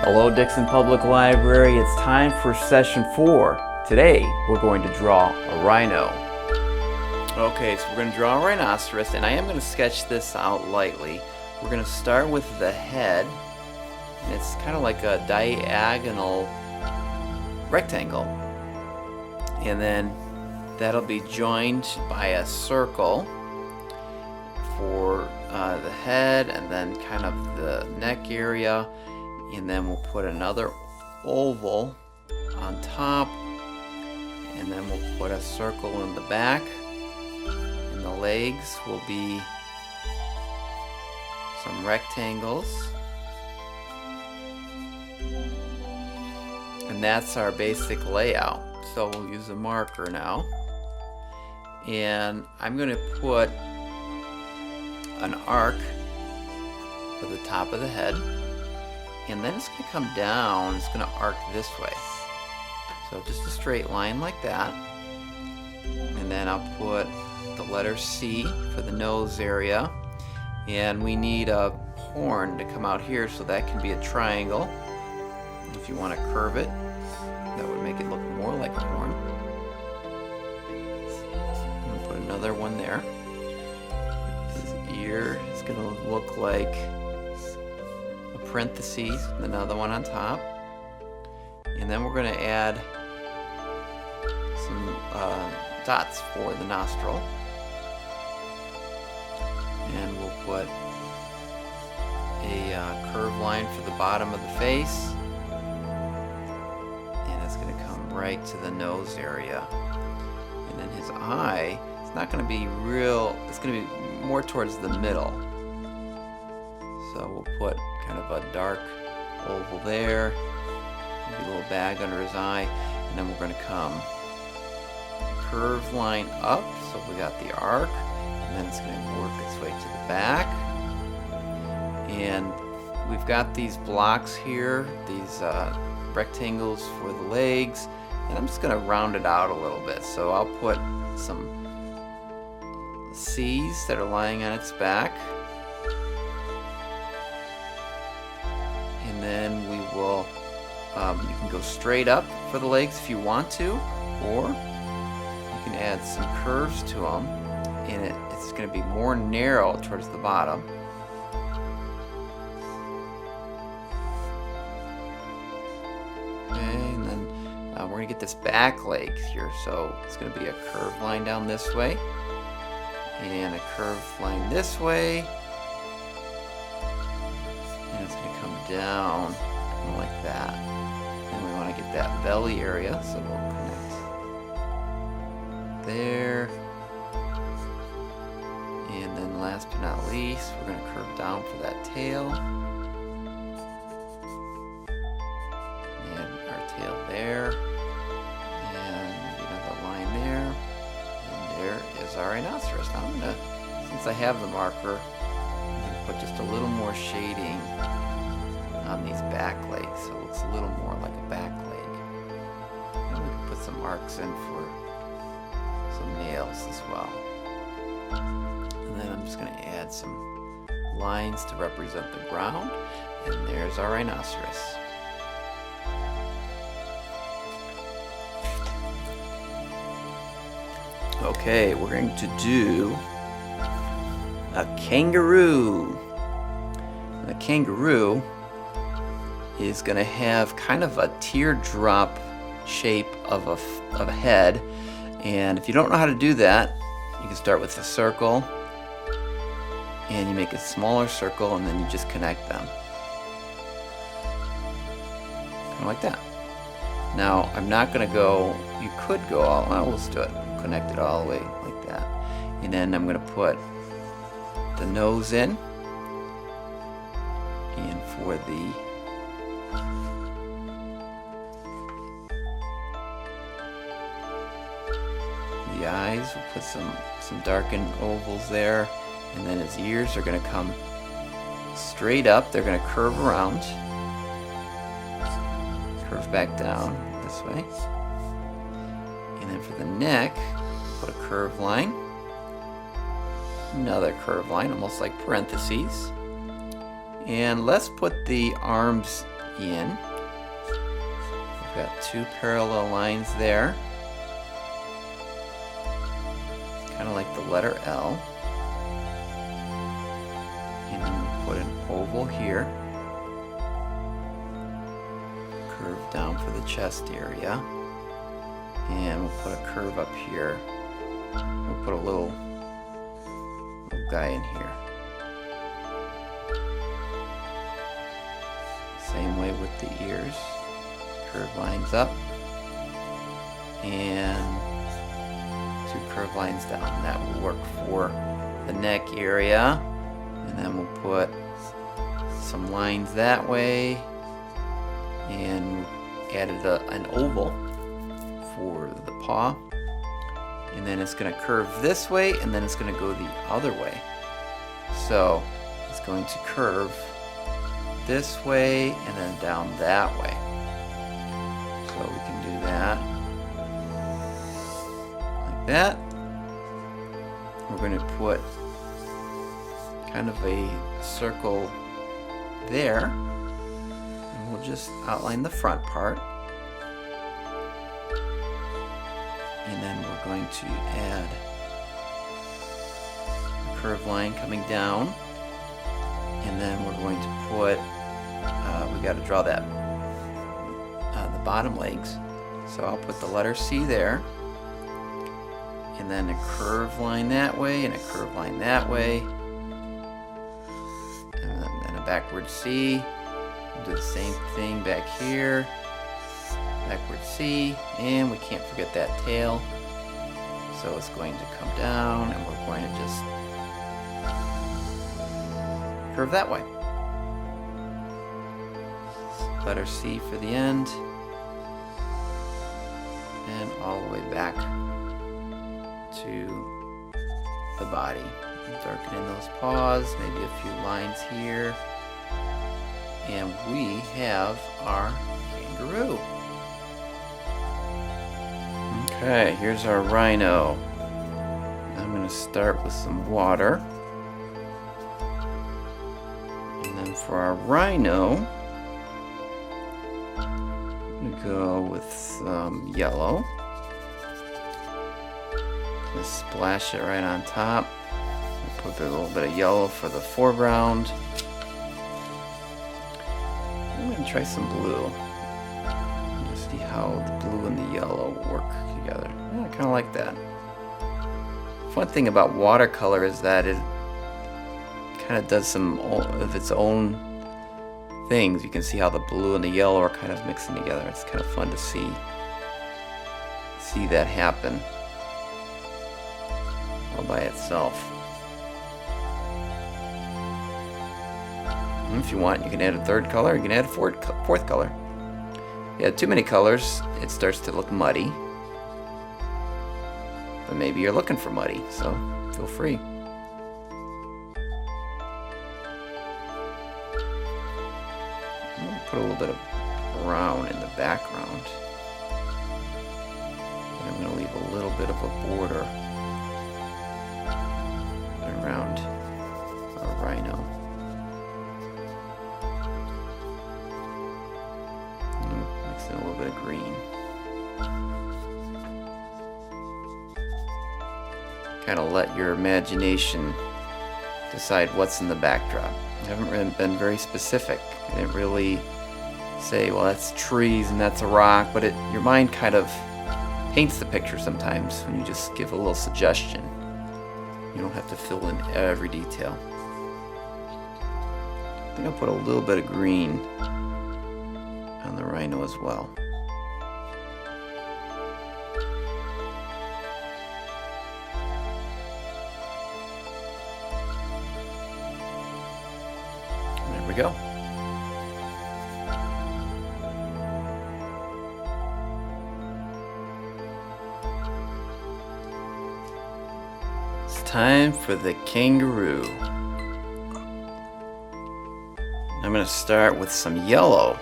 Hello Dixon Public Library, it's time for session 4. Today we're going to draw a rhino. Okay, so we're going to draw a rhinoceros, and I am going to sketch this out lightly. We're going to start with the head, and it's kind of like a diagonal rectangle. And then that'll be joined by a circle for the head, and then kind of the neck area. And then we'll put another oval on top, and then we'll put a circle in the back, and the legs will be some rectangles, and that's our basic layout. So we'll use a marker now, and I'm going to put an arc for the top of the head. And then it's going to come down, it's going to arc this way. So just a straight line like that. And then I'll put the letter C for the nose area. And we need a horn to come out here, so that can be a triangle. If you want to curve it, that would make it look more like a horn. I'm going to put another one there. His ear is going to look like parentheses, another one on top, and then we're going to add some dots for the nostril, and we'll put a curved line for the bottom of the face, and it's going to come right to the nose area. And then his eye, it's not going to be real, it's going to be more towards the middle. So we'll put kind of a dark oval there, maybe a little bag under his eye, and then we're going to come curved line up, so we got the arc, and then it's going to work its way to the back. And we've got these blocks here, these rectangles for the legs, and I'm just going to round it out a little bit. So I'll put some C's that are lying on its back. And then we will, you can go straight up for the legs if you want to, or you can add some curves to them, and it's going to be more narrow towards the bottom. Okay, and then we're going to get this back leg here, so it's going to be a curved line down this way, and a curved line this way. It's going to come down like that. And we want to get that belly area, so we'll connect there. And then last but not least, we're going to curve down for that tail. And our tail there. And another line there. And there is our rhinoceros. Now I'm going to, since I have the marker, put just a little more shading on these back legs, so it looks a little more like a back leg. And we can put some arcs in for some nails as well. And then I'm just going to add some lines to represent the ground, and there's our rhinoceros. Okay, we're going to do a kangaroo. The kangaroo is going to have kind of a teardrop shape of a head, and if you don't know how to do that, you can start with a circle, and you make a smaller circle, and then you just connect them, kind of like that. Now I'm not going to go, you could go all, well, let's do it, connect it all the way like that, and then I'm going to put the nose in, and for the eyes, we'll put some darkened ovals there, and then his ears are going to come straight up. They're going to curve around, curve back down this way, and then for the neck, put a curved line. Another curved line, almost like parentheses. And let's put the arms in. We've got two parallel lines there. Kind of like the letter L. And then we'll put an oval here. Curve down for the chest area. And we'll put a curve up here. We'll put a little guy in here. Same way with the ears. Curve lines up. And two curve lines down. That will work for the neck area. And then we'll put some lines that way. And added an oval for the paw. And then it's going to curve this way, and then it's going to go the other way. So it's going to curve this way and then down that way. So we can do that like that. We're going to put kind of a circle there, and we'll just outline the front part. And then we're going to add a curved line coming down. And then we're going to put, we got to draw that, the bottom legs. So I'll put the letter C there. And then a curved line that way and a curved line that way. And then a backward C. We'll do the same thing back here. Backward C, and we can't forget that tail. So it's going to come down, and we're going to just curve that way. Letter C for the end, and all the way back to the body. Darken in those paws, maybe a few lines here, and we have our kangaroo. Okay, here's our rhino. I'm going to start with some water. And then for our rhino, I'm going to go with some yellow. Just splash it right on top. Put a little bit of yellow for the foreground. I'm going to try some blue. Just see how the blue and the yellow work together. Yeah, I kind of like that. Fun thing about watercolor is that it kind of does some of its own things. You can see how the blue and the yellow are kind of mixing together. It's kind of fun to see that happen all by itself. And if you want, you can add a third color. You can add a fourth color. If you add too many colors, it starts to look muddy. But maybe you're looking for muddy, so feel free. I'm going to put a little bit of brown in the background. And I'm going to leave a little bit of a border around our rhino. Mix in a little bit of green. Kind of let your imagination decide what's in the backdrop. I haven't really been very specific. I didn't really say, well, that's trees and that's a rock, but your mind kind of paints the picture sometimes when you just give a little suggestion. You don't have to fill in every detail. I think I'll put a little bit of green on the rhino as well. There we go. It's time for the kangaroo. I'm going to start with some yellow.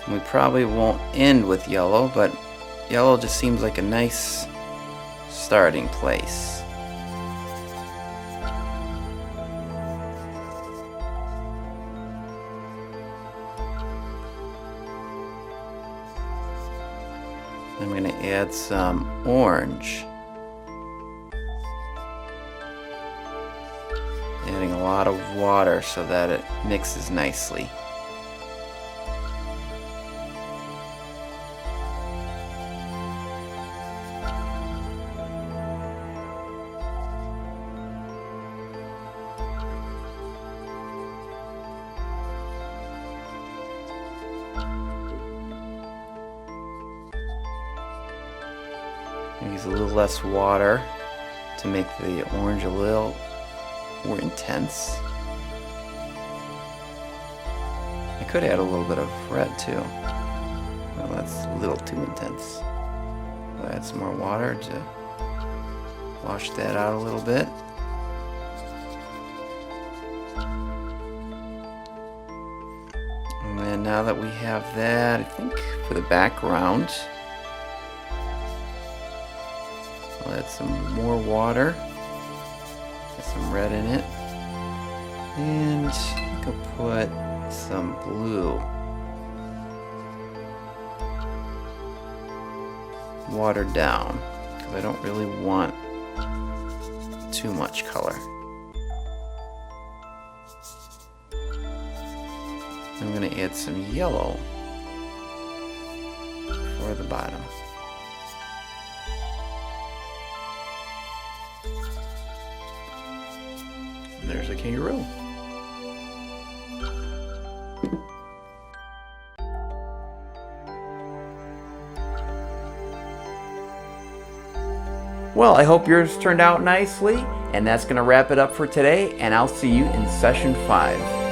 We probably won't end with yellow, but yellow just seems like a nice starting place. add some orange. Adding a lot of water so that it mixes nicely. Use a little less water to make the orange a little more intense. I could add a little bit of red too. Well, that's a little too intense. I'll add some more water to wash that out a little bit. And then now that we have that, I think for the background, I'll add some more water. Get some red in it. And I think I'll put some blue. Watered down, because I don't really want too much color. I'm going to add some yellow for the bottom. And there's a kangaroo. Well, I hope yours turned out nicely, and that's going to wrap it up for today, and I'll see you in session 5.